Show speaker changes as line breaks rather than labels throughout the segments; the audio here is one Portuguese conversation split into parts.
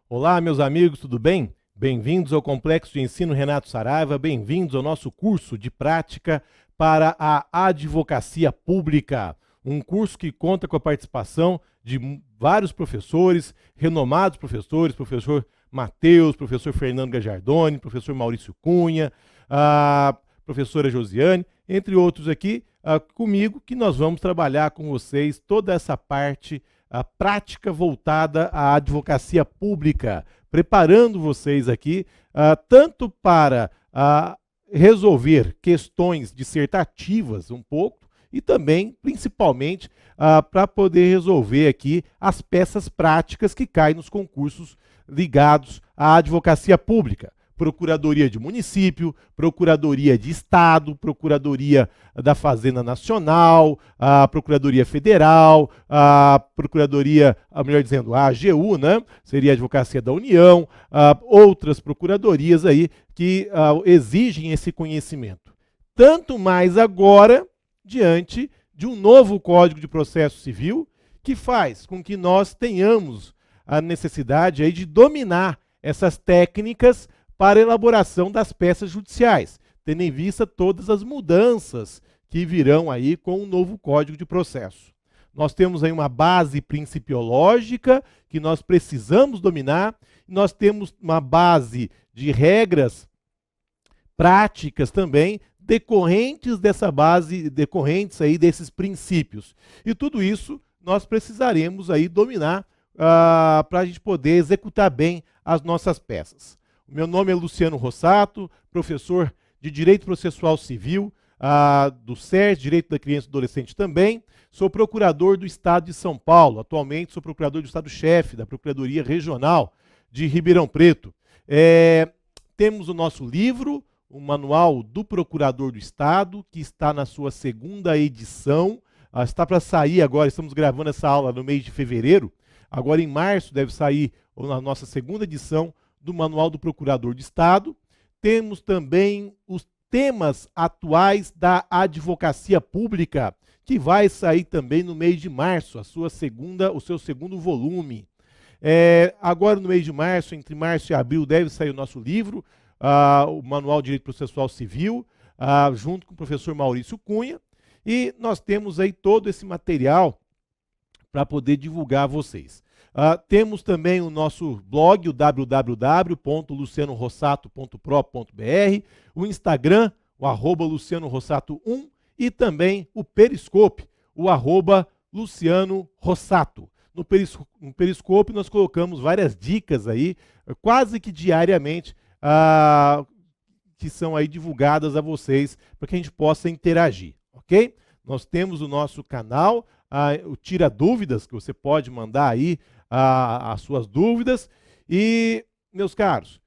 Olá, meus amigos, tudo bem? Bem-vindos ao Complexo de Ensino Renato Saraiva, bem-vindos ao nosso curso de prática para a advocacia pública. Um curso que conta com a participação de vários professores, renomados professores, professor Matheus, professor Fernando Gajardoni, professor Maurício Cunha, a professora Josiane, entre outros aqui comigo, que nós vamos trabalhar com vocês toda essa parte a prática voltada à advocacia pública, preparando vocês aqui tanto para resolver questões dissertativas um pouco e também, principalmente, para poder resolver aqui as peças práticas que caem nos concursos ligados à advocacia pública. Procuradoria de município, Procuradoria de Estado, Procuradoria da Fazenda Nacional, a Procuradoria Federal, a Procuradoria, melhor dizendo, a AGU, né? Seria a Advocacia da União, outras procuradorias aí que exigem esse conhecimento. Tanto mais agora, diante de um novo Código de Processo Civil, que faz com que nós tenhamos a necessidade aí de dominar essas técnicas para a elaboração das peças judiciais, tendo em vista todas as mudanças que virão aí com o novo Código de Processo. Nós temos aí uma base principiológica que nós precisamos dominar, nós temos uma base de regras práticas também, decorrentes dessa base, decorrentes aí desses princípios. E tudo isso nós precisaremos aí dominar para a gente poder executar bem as nossas peças. O meu nome é Luciano Rossato, professor de Direito Processual Civil, do SERS, Direito da Criança e do Adolescente também. Sou procurador do Estado de São Paulo. Atualmente sou procurador do Estado-chefe da Procuradoria Regional de Ribeirão Preto. Temos o nosso livro, o Manual do Procurador do Estado, que está na sua segunda edição. Está para sair agora, estamos gravando essa aula no mês de fevereiro. Agora em março deve sair a nossa segunda edição do Manual do Procurador de Estado. Temos também os temas atuais da advocacia pública, que vai sair também no mês de março, o seu segundo volume. Agora no mês de março, entre março e abril, deve sair o nosso livro, o Manual de Direito Processual Civil, junto com o professor Maurício Cunha, e nós temos aí todo esse material para poder divulgar a vocês. Temos também o nosso blog, o www.lucianorossato.pro.br, o Instagram, o @lucianorossato1 e também o Periscope, o @lucianorossato. No Periscope nós colocamos várias dicas aí, quase que diariamente, que são aí divulgadas a vocês para que a gente possa interagir, ok? Nós temos o nosso canal, o Tira Dúvidas, que você pode mandar aí as suas dúvidas. E, meus caros,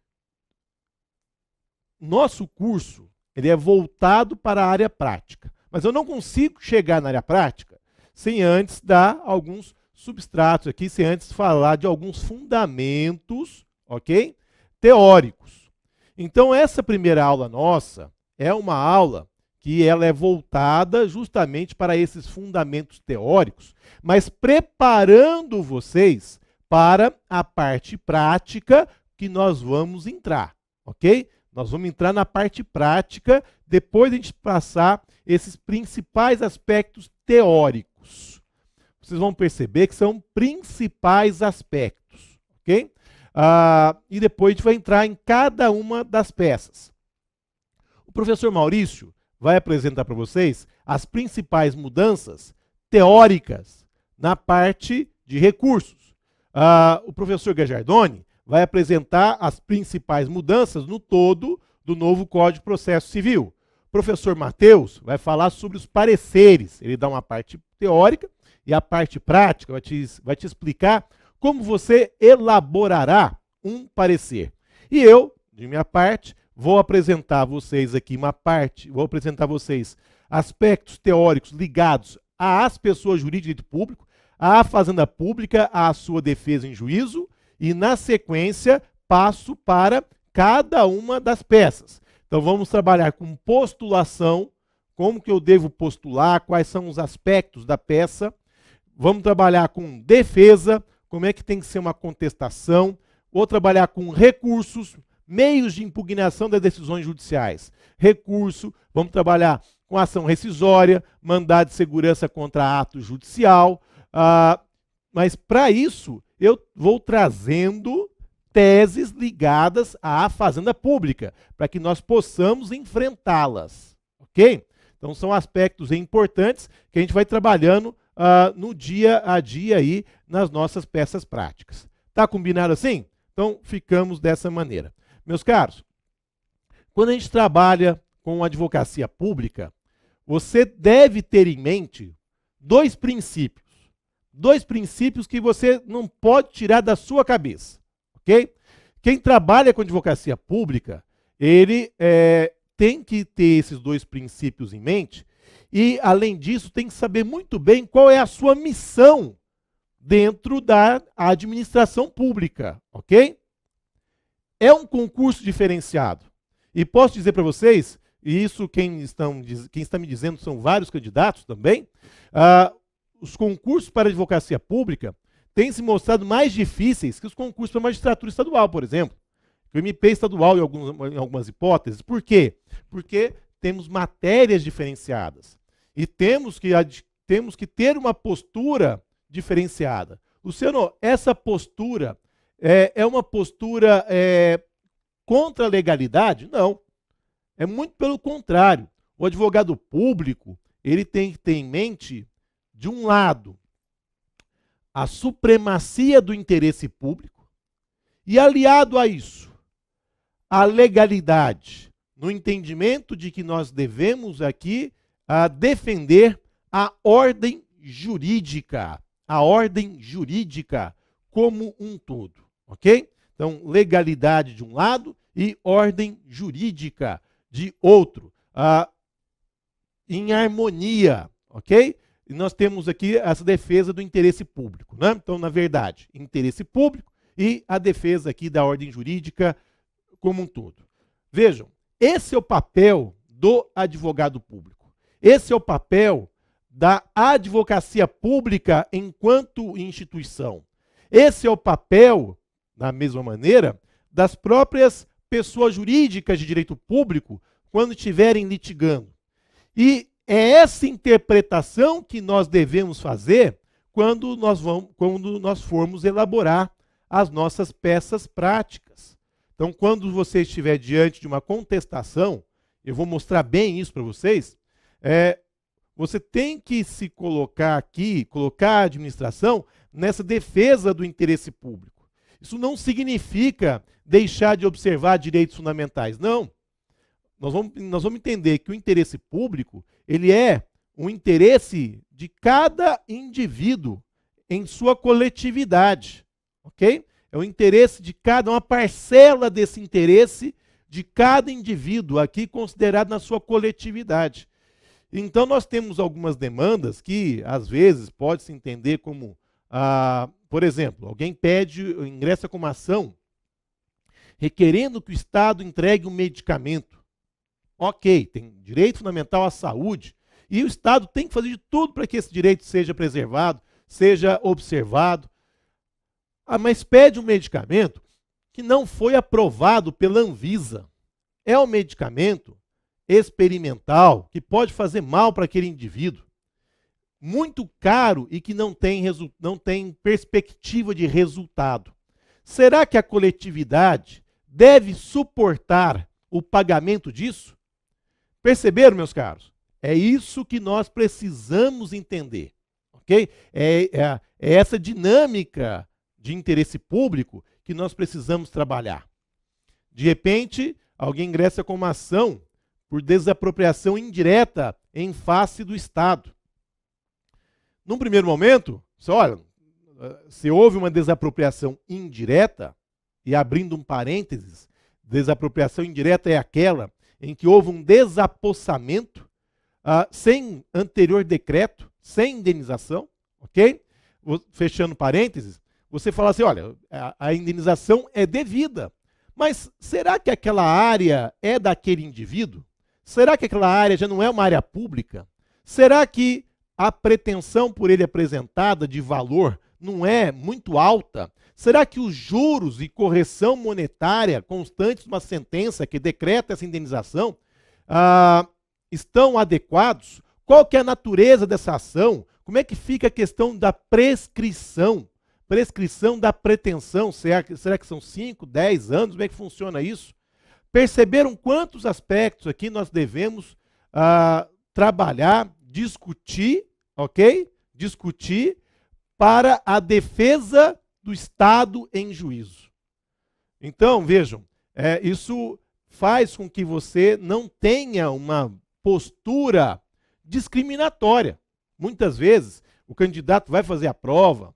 nosso curso ele é voltado para a área prática, mas eu não consigo chegar na área prática sem antes dar alguns substratos aqui, sem antes falar de alguns fundamentos, ok? Teóricos. Então, essa primeira aula nossa é uma aula que ela é voltada justamente para esses fundamentos teóricos, mas preparando vocês para a parte prática que nós vamos entrar, ok? Nós vamos entrar na parte prática, depois de a gente passar esses principais aspectos teóricos. Vocês vão perceber que são principais aspectos, ok? E depois a gente vai entrar em cada uma das peças. O professor Maurício vai apresentar para vocês as principais mudanças teóricas na parte de recursos. O professor Gajardoni vai apresentar as principais mudanças no todo do novo Código de Processo Civil. O professor Matheus vai falar sobre os pareceres. Ele dá uma parte teórica e a parte prática vai te explicar como você elaborará um parecer. E eu, de minha parte, vou apresentar a vocês aqui vou apresentar a vocês aspectos teóricos ligados às pessoas jurídicas de direito público, a Fazenda Pública a sua defesa em juízo e, na sequência, passo para cada uma das peças. Então, vamos trabalhar com postulação, como que eu devo postular, quais são os aspectos da peça. Vamos trabalhar com defesa, como é que tem que ser uma contestação. Vou trabalhar com recursos, meios de impugnação das decisões judiciais. Recurso, vamos trabalhar com ação rescisória, mandado de segurança contra ato judicial. Mas para isso, eu vou trazendo teses ligadas à Fazenda Pública, para que nós possamos enfrentá-las, ok? Então são aspectos importantes que a gente vai trabalhando no dia a dia aí nas nossas peças práticas. Tá combinado assim? Então ficamos dessa maneira. Meus caros, quando a gente trabalha com advocacia pública, você deve ter em mente dois princípios. Dois princípios que você não pode tirar da sua cabeça. Ok? Quem trabalha com advocacia pública, ele tem que ter esses dois princípios em mente e, além disso, tem que saber muito bem qual é a sua missão dentro da administração pública. Ok? É um concurso diferenciado. E posso dizer para vocês, e isso quem está me dizendo são vários candidatos também, os concursos para advocacia pública têm se mostrado mais difíceis que os concursos para magistratura estadual, por exemplo. O MP estadual em algumas hipóteses. Por quê? Porque temos matérias diferenciadas. E temos que ter uma postura diferenciada. Luciano, essa postura é uma postura contra a legalidade? Não. É muito pelo contrário. O advogado público, ele tem que ter em mente, de um lado, a supremacia do interesse público e, aliado a isso, a legalidade, no entendimento de que nós devemos aqui defender a ordem jurídica como um todo, ok? Então, legalidade de um lado e ordem jurídica de outro, em harmonia, ok? E nós temos aqui essa defesa do interesse público, né? Então, na verdade, interesse público e a defesa aqui da ordem jurídica como um todo. Vejam, esse é o papel do advogado público. Esse é o papel da advocacia pública enquanto instituição. Esse é o papel, da mesma maneira, das próprias pessoas jurídicas de direito público quando estiverem litigando. E é essa interpretação que nós devemos fazer quando nós formos elaborar as nossas peças práticas. Então, quando você estiver diante de uma contestação, eu vou mostrar bem isso para vocês, você tem que se colocar aqui, colocar a administração nessa defesa do interesse público. Isso não significa deixar de observar direitos fundamentais, não. Nós vamos entender que o interesse público, ele é um interesse de cada indivíduo em sua coletividade, ok? É o interesse de uma parcela desse interesse de cada indivíduo aqui considerado na sua coletividade. Então nós temos algumas demandas que às vezes pode se entender como, por exemplo, alguém ingressa com uma ação requerendo que o Estado entregue um medicamento. Ok, tem direito fundamental à saúde e o Estado tem que fazer de tudo para que esse direito seja preservado, seja observado. Mas pede um medicamento que não foi aprovado pela Anvisa. É um medicamento experimental que pode fazer mal para aquele indivíduo. Muito caro e que não tem perspectiva de resultado. Será que a coletividade deve suportar o pagamento disso? Perceberam, meus caros? É isso que nós precisamos entender, ok? É essa dinâmica de interesse público que nós precisamos trabalhar. De repente, alguém ingressa com uma ação por desapropriação indireta em face do Estado. Num primeiro momento, olha, se houve uma desapropriação indireta, e abrindo um parênteses, desapropriação indireta é aquela em que houve um desapossamento sem anterior decreto, sem indenização, ok? fechando parênteses, você fala assim, olha, a indenização é devida, mas será que aquela área é daquele indivíduo? Será que aquela área já não é uma área pública? Será que a pretensão por ele apresentada de valor não é muito alta? Será que os juros e correção monetária constantes de uma sentença que decreta essa indenização estão adequados? Qual que é a natureza dessa ação? Como é que fica a questão da prescrição? Prescrição da pretensão, será que são 5, 10 anos? Como é que funciona isso? Perceberam quantos aspectos aqui nós devemos trabalhar, discutir, ok? Discutir para a defesa do Estado em juízo. Então, vejam, isso faz com que você não tenha uma postura discriminatória. Muitas vezes, o candidato vai fazer a prova,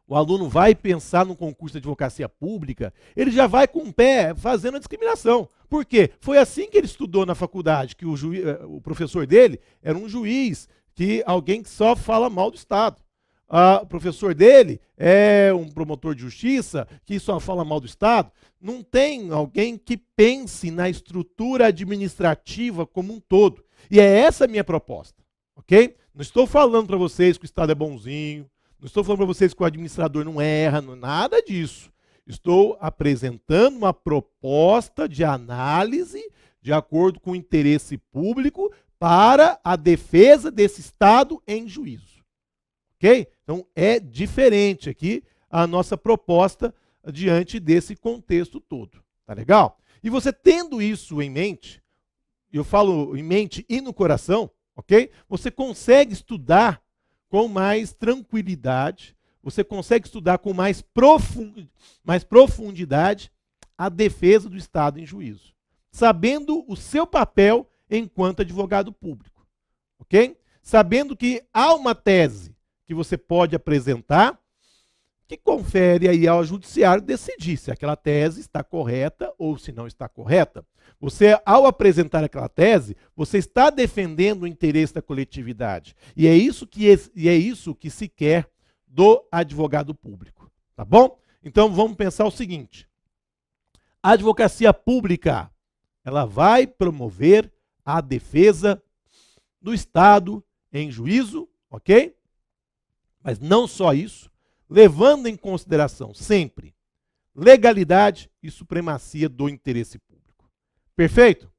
o aluno vai pensar no concurso de advocacia pública, ele já vai com o pé fazendo a discriminação. Por quê? Foi assim que ele estudou na faculdade, que o professor dele era um juiz, alguém que só fala mal do Estado. O professor dele é um promotor de justiça que só fala mal do Estado. Não tem alguém que pense na estrutura administrativa como um todo. E é essa a minha proposta, ok? Não estou falando para vocês que o Estado é bonzinho, não estou falando para vocês que o administrador não erra, nada disso. Estou apresentando uma proposta de análise de acordo com o interesse público para a defesa desse Estado em juízo. Ok? Então, é diferente aqui a nossa proposta diante desse contexto todo. Tá legal? E você tendo isso em mente, eu falo em mente e no coração, ok? Você consegue estudar com mais tranquilidade, você consegue estudar com mais profundidade a defesa do Estado em juízo, sabendo o seu papel enquanto advogado público, ok? Sabendo que há uma tese que você pode apresentar que confere aí ao judiciário decidir se aquela tese está correta ou se não está correta. Você, ao apresentar aquela tese, você está defendendo o interesse da coletividade. E é isso que se quer do advogado público. Tá bom? Então vamos pensar o seguinte. A advocacia pública, ela vai promover a defesa do Estado em juízo, ok? Mas não só isso, levando em consideração sempre legalidade e supremacia do interesse público. Perfeito?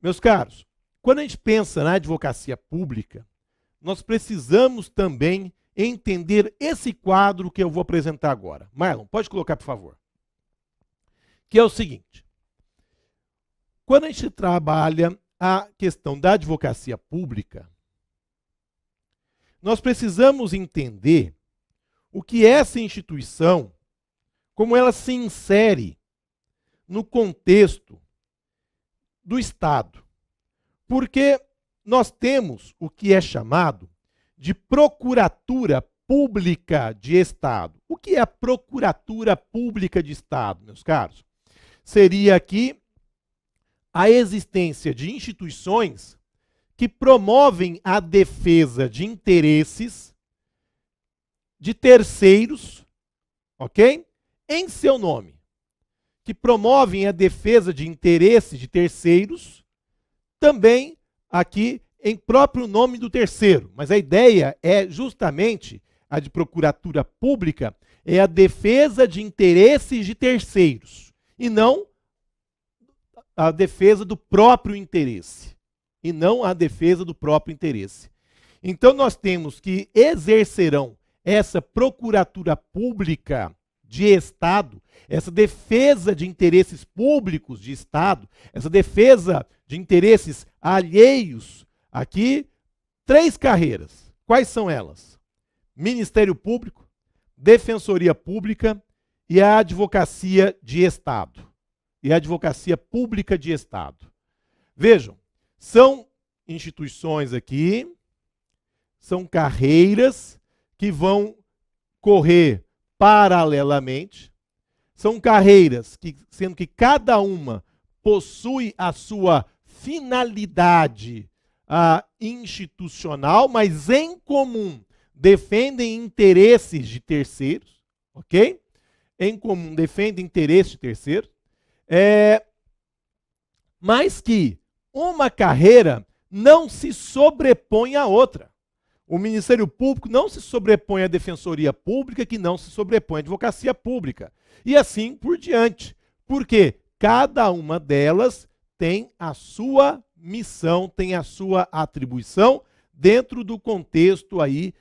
Meus caros, quando a gente pensa na advocacia pública, nós precisamos também entender esse quadro que eu vou apresentar agora. Marlon, pode colocar, por favor. Que é o seguinte. Quando a gente trabalha a questão da advocacia pública, nós precisamos entender o que é essa instituição, como ela se insere no contexto do Estado. Porque nós temos o que é chamado de Procuratura Pública de Estado. O que é a Procuratura Pública de Estado, meus caros? Seria aqui a existência de instituições que promovem a defesa de interesses de terceiros, ok? Em seu nome. Que promovem a defesa de interesses de terceiros, também aqui em próprio nome do terceiro. Mas a ideia é justamente a de procuratura pública, é a defesa de interesses de terceiros, e não a defesa do próprio interesse. E não a defesa do próprio interesse. Então nós temos que exercerão essa procuratura pública de Estado, essa defesa de interesses públicos de Estado, essa defesa de interesses alheios, aqui, 3 carreiras. Quais são elas? Ministério Público, Defensoria Pública e a Advocacia de Estado. E a Advocacia Pública de Estado. Vejam, são instituições aqui, são carreiras que vão correr paralelamente. São carreiras que, sendo que cada uma possui a sua finalidade institucional, mas em comum defendem interesses de terceiros, ok? Em comum defendem interesses de terceiros, mas que uma carreira não se sobrepõe à outra. O Ministério Público não se sobrepõe à Defensoria Pública, que não se sobrepõe à Advocacia Pública. E assim por diante. Porque cada uma delas tem a sua missão, tem a sua atribuição dentro do contexto aí,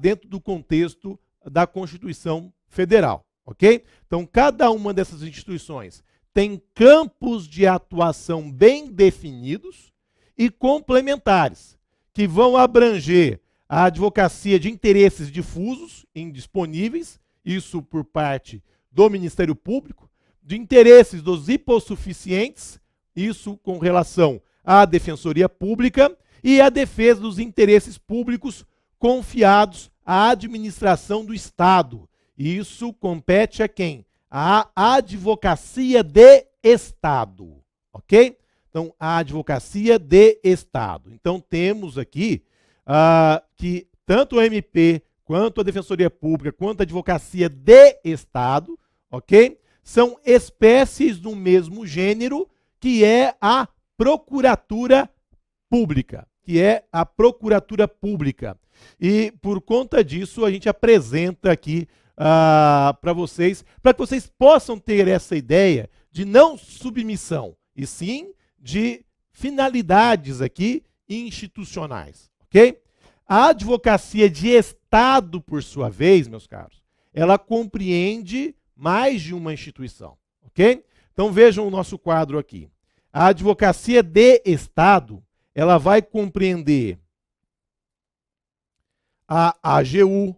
dentro do contexto da Constituição Federal, ok? Então, cada uma dessas instituições tem campos de atuação bem definidos e complementares, que vão abranger a advocacia de interesses difusos, indisponíveis, isso por parte do Ministério Público, de interesses dos hipossuficientes, isso com relação à Defensoria Pública, e a defesa dos interesses públicos confiados à administração do Estado. Isso compete a quem? A Advocacia de Estado, ok? Então, a Advocacia de Estado. Então, temos aqui que tanto o MP, quanto a Defensoria Pública, quanto a Advocacia de Estado, ok? São espécies do mesmo gênero, que é a Procuratura Pública, E, por conta disso, a gente apresenta aqui para vocês, para que vocês possam ter essa ideia de não submissão, e sim de finalidades aqui institucionais, ok? A advocacia de Estado, por sua vez, meus caros, ela compreende mais de uma instituição, ok? Então vejam o nosso quadro aqui. A advocacia de Estado, ela vai compreender a AGU,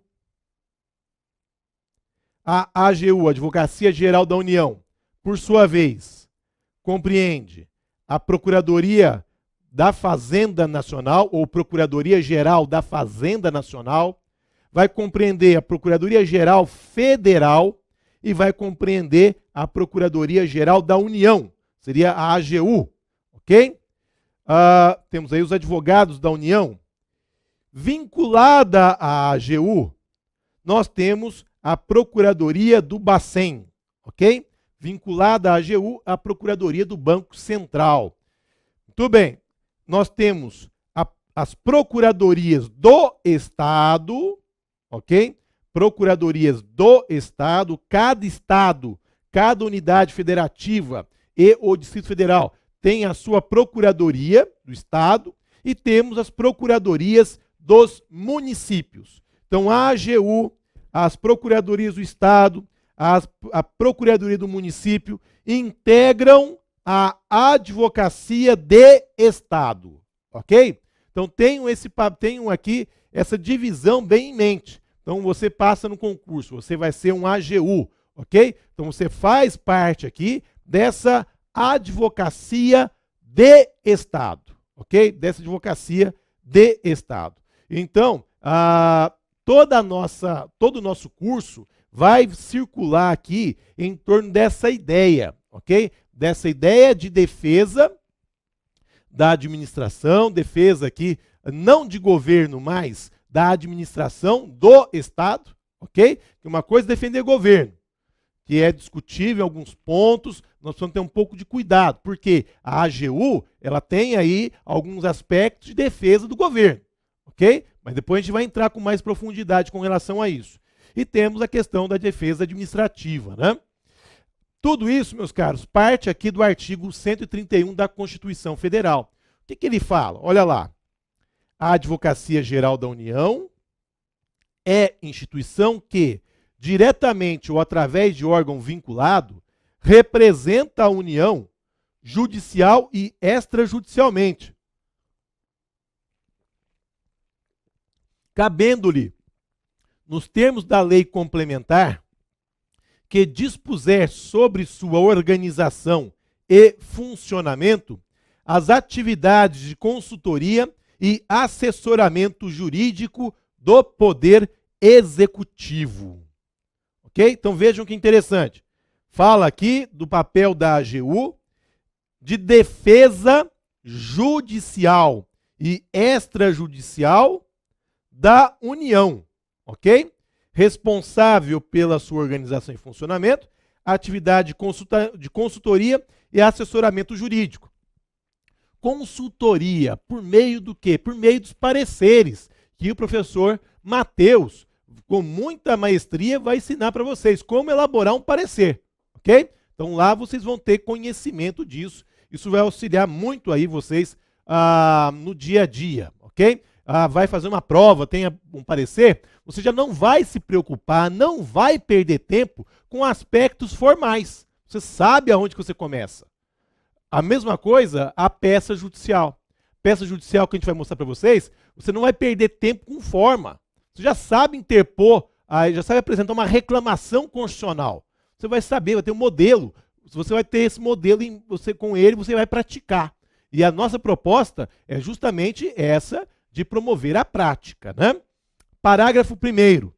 Advocacia Geral da União, por sua vez, compreende a Procuradoria da Fazenda Nacional, ou Procuradoria Geral da Fazenda Nacional, vai compreender a Procuradoria Geral Federal e vai compreender a Procuradoria Geral da União, seria a AGU, ok? Temos aí os advogados da União. Vinculada à AGU, nós temos a Procuradoria do Bacen, ok? Vinculada à AGU, a Procuradoria do Banco Central. Muito bem, nós temos as Procuradorias do Estado, ok? Procuradorias do Estado, cada unidade federativa e o Distrito Federal tem a sua Procuradoria do Estado e temos as Procuradorias dos municípios. Então, a AGU, as Procuradorias do Estado, a Procuradoria do Município integram a Advocacia de Estado, ok? Então, tenham aqui essa divisão bem em mente. Então, você passa no concurso, você vai ser um AGU, ok? Então, você faz parte aqui dessa Advocacia de Estado, ok? Dessa Advocacia de Estado. Então, todo o nosso curso vai circular aqui em torno dessa ideia, ok? Dessa ideia de defesa da administração, defesa aqui não de governo, mas da administração do Estado, ok? Que uma coisa é defender governo, que é discutível em alguns pontos, nós precisamos ter um pouco de cuidado, porque a AGU, ela tem aí alguns aspectos de defesa do governo, ok? Mas depois a gente vai entrar com mais profundidade com relação a isso. E temos a questão da defesa administrativa, né? Tudo isso, meus caros, parte aqui do artigo 131 da Constituição Federal. O que ele fala? Olha lá. A Advocacia Geral da União é instituição que, diretamente ou através de órgão vinculado, representa a União judicial e extrajudicialmente, cabendo-lhe, nos termos da lei complementar, que dispuser sobre sua organização e funcionamento as atividades de consultoria e assessoramento jurídico do Poder Executivo. Ok? Então vejam que interessante. Fala aqui do papel da AGU de defesa judicial e extrajudicial da União, ok? Responsável pela sua organização e funcionamento, atividade de consultoria e assessoramento jurídico. Consultoria, por meio do quê? Por meio dos pareceres, que o professor Matheus, com muita maestria, vai ensinar para vocês como elaborar um parecer, ok? Então lá vocês vão ter conhecimento disso, isso vai auxiliar muito aí vocês no dia a dia, ok? Vai fazer uma prova, tem um parecer, você já não vai se preocupar, não vai perder tempo com aspectos formais. Você sabe aonde que você começa. A mesma coisa, a peça judicial. Peça judicial que a gente vai mostrar para vocês, você não vai perder tempo com forma. Você já sabe interpor, já sabe apresentar uma reclamação constitucional. Você vai saber, vai ter um modelo. Você vai ter esse modelo, com ele você vai praticar. E a nossa proposta é justamente essa de promover a prática, né? Parágrafo 1º.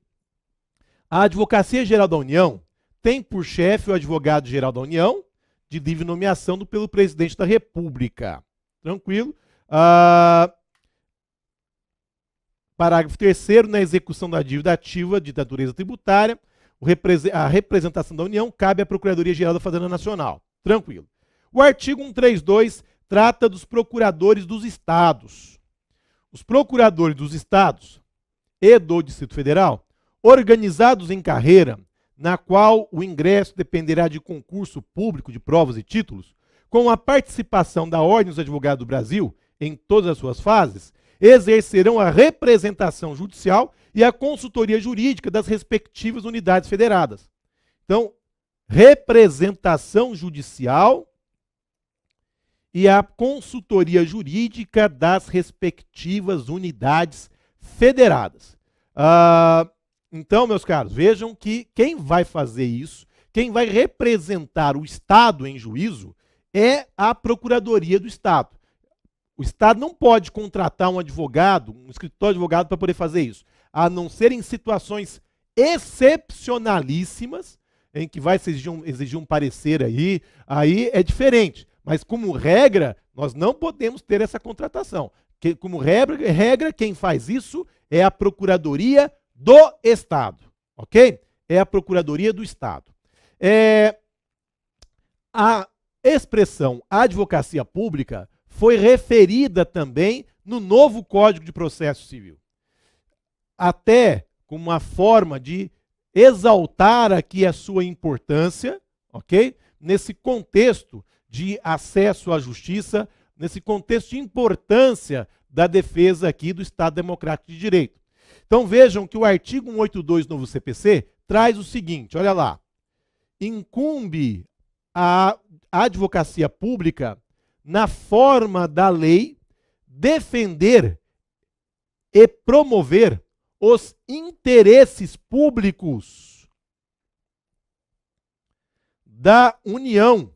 A Advocacia Geral da União tem por chefe o Advogado-Geral da União, de livre nomeação pelo Presidente da República. Tranquilo? Parágrafo 3º. Na execução da dívida ativa de natureza tributária, a representação da União cabe à Procuradoria-Geral da Fazenda Nacional. Tranquilo. O artigo 132 trata dos procuradores dos estados. Os procuradores dos estados e do Distrito Federal, organizados em carreira, na qual o ingresso dependerá de concurso público de provas e títulos, com a participação da Ordem dos Advogados do Brasil, em todas as suas fases, exercerão a representação judicial e a consultoria jurídica das respectivas unidades federadas. Então, representação judicial e a consultoria jurídica das respectivas unidades federadas. Então, meus caros, vejam que quem vai fazer isso, quem vai representar o Estado em juízo, é a Procuradoria do Estado. O Estado não pode contratar um advogado, um escritório de advogado para poder fazer isso, a não ser em situações excepcionalíssimas, em que vai exigir um parecer aí é diferente. Mas, como regra, nós não podemos ter essa contratação. Como regra, quem faz isso é a Procuradoria do Estado, ok? É a Procuradoria do Estado. A expressão advocacia pública foi referida também no novo Código de Processo Civil. Até como uma forma de exaltar aqui a sua importância, ok? Nesse contexto de acesso à justiça, nesse contexto de importância da defesa aqui do Estado Democrático de Direito. Então vejam que o artigo 182 do novo CPC traz o seguinte, olha lá. Incumbe a advocacia pública, na forma da lei, defender e promover os interesses públicos da União,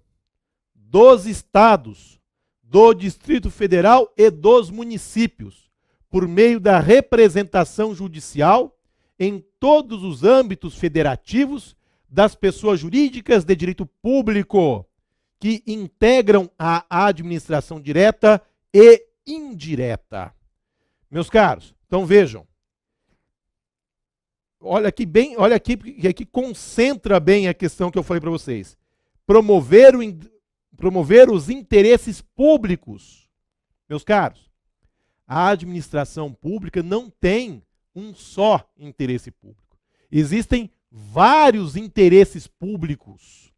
dos estados, do Distrito Federal e dos municípios, por meio da representação judicial em todos os âmbitos federativos das pessoas jurídicas de direito público que integram a administração direta e indireta. Meus caros, então vejam. Olha aqui que concentra bem a questão que eu falei para vocês. Promover os interesses públicos. Meus caros, a administração pública não tem um só interesse público. Existem vários interesses públicos.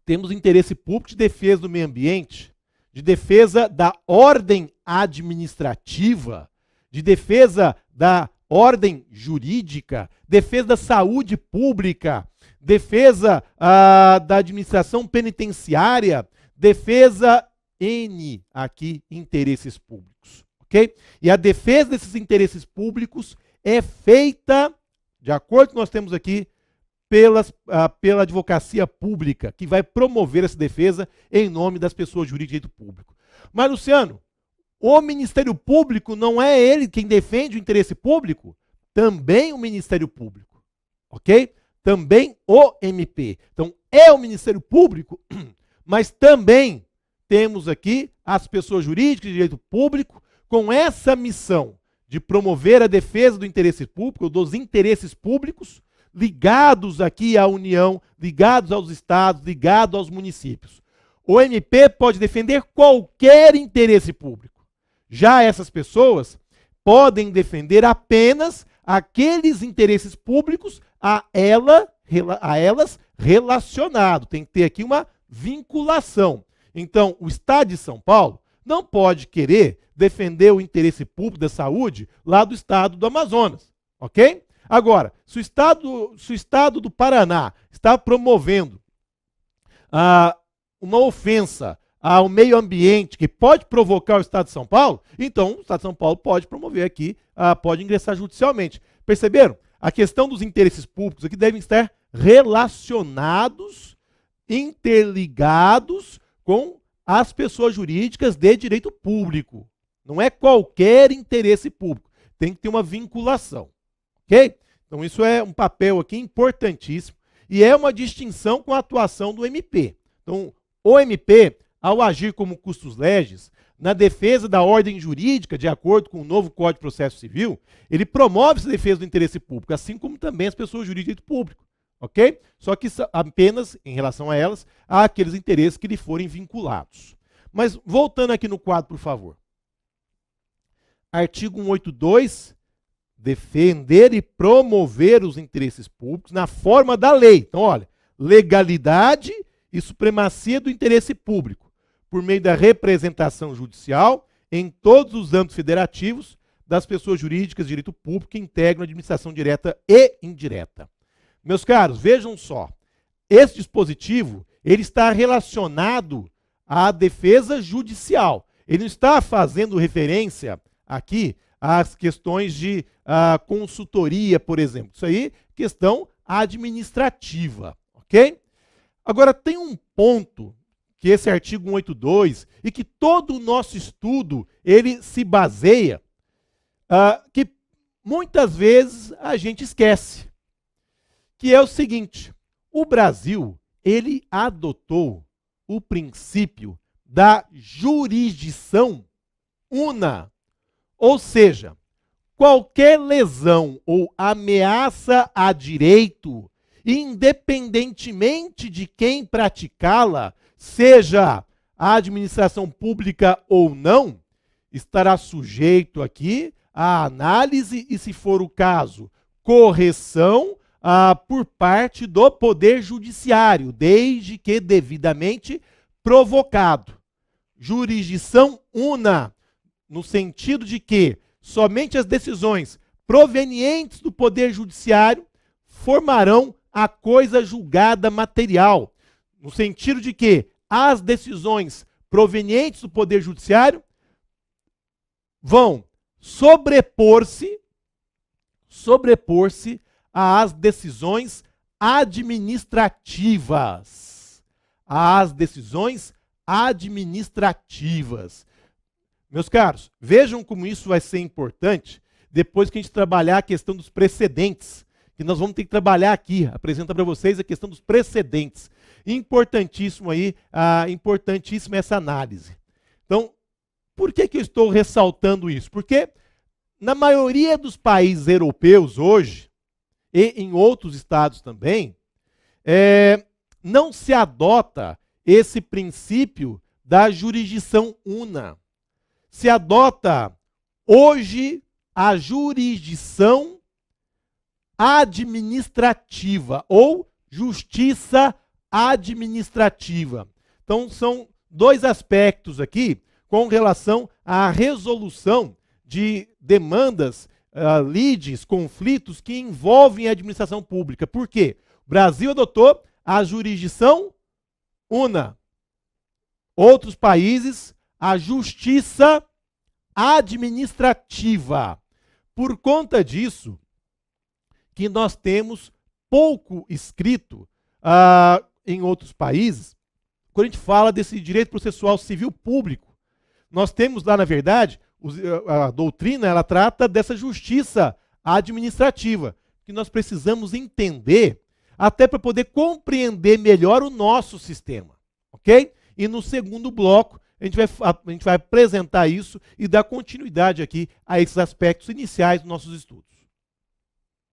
Temos interesse público de defesa do meio ambiente, de defesa da ordem administrativa, de defesa da ordem jurídica, defesa da saúde pública, defesa da administração penitenciária, defesa N aqui, interesses públicos, ok? E a defesa desses interesses públicos é feita, de acordo com o que nós temos aqui, pela advocacia pública, que vai promover essa defesa em nome das pessoas jurídicas de direito público. Mas, Luciano, o Ministério Público não é ele quem defende o interesse público? Também o Ministério Público, ok? Também o MP. Então, é o Ministério Público, mas também temos aqui as pessoas jurídicas de direito público com essa missão de promover a defesa do interesse público, dos interesses públicos, ligados aqui à União, ligados aos estados, ligados aos municípios. O MP pode defender qualquer interesse público. Já essas pessoas podem defender apenas aqueles interesses públicos a elas relacionados. Tem que ter aqui uma vinculação. Então, o Estado de São Paulo não pode querer defender o interesse público da saúde lá do estado do Amazonas, ok? Agora, se o estado do Paraná está promovendo uma ofensa ao meio ambiente que pode provocar o Estado de São Paulo, então o Estado de São Paulo pode promover aqui, pode ingressar judicialmente. Perceberam? A questão dos interesses públicos aqui devem estar relacionados, interligados com as pessoas jurídicas de direito público. Não é qualquer interesse público. Tem que ter uma vinculação. Ok? Então isso é um papel aqui importantíssimo e é uma distinção com a atuação do MP. Então o MP, ao agir como custos legis, na defesa da ordem jurídica, de acordo com o novo Código de Processo Civil, ele promove essa defesa do interesse público, assim como também as pessoas jurídicas de direito público. Ok? Só que apenas, em relação a elas, há aqueles interesses que lhe forem vinculados. Mas voltando aqui no quadro, por favor. Artigo 182, defender e promover os interesses públicos na forma da lei. Então, olha, legalidade e supremacia do interesse público, por meio da representação judicial em todos os âmbitos federativos das pessoas jurídicas de direito público que integram a administração direta e indireta. Meus caros, vejam só, esse dispositivo ele está relacionado à defesa judicial. Ele não está fazendo referência aqui às questões de consultoria, por exemplo. Isso aí, questão administrativa, ok? Agora, tem um ponto que esse artigo 182 e que todo o nosso estudo ele se baseia, que muitas vezes a gente esquece, que é o seguinte: o Brasil ele adotou o princípio da jurisdição una, ou seja, qualquer lesão ou ameaça a direito, independentemente de quem praticá-la, seja a administração pública ou não, estará sujeito aqui à análise e, se for o caso, correção por parte do Poder Judiciário, desde que devidamente provocado. Jurisdição una, no sentido de que somente as decisões provenientes do Poder Judiciário formarão a coisa julgada material, no sentido de que as decisões provenientes do Poder Judiciário vão sobrepor-se às decisões administrativas. Às decisões administrativas. Meus caros, vejam como isso vai ser importante depois que a gente trabalhar a questão dos precedentes, que nós vamos ter que trabalhar aqui, apresentar para vocês a questão dos precedentes. Importantíssimo aí, importantíssima essa análise. Então, por que eu estou ressaltando isso? Porque na maioria dos países europeus hoje, e em outros estados também, não se adota esse princípio da jurisdição una. Se adota hoje a jurisdição administrativa ou justiça administrativa. Então, são dois aspectos aqui com relação à resolução de demandas, lides, conflitos que envolvem a administração pública. Por quê? O Brasil adotou a jurisdição una. Outros países, a justiça administrativa. Por conta disso, que nós temos pouco escrito em outros países, quando a gente fala desse direito processual civil público. Nós temos lá, na verdade, a doutrina, ela trata dessa justiça administrativa, que nós precisamos entender, até para poder compreender melhor o nosso sistema, ok? E no segundo bloco, a gente vai apresentar isso e dar continuidade aqui a esses aspectos iniciais dos nossos estudos.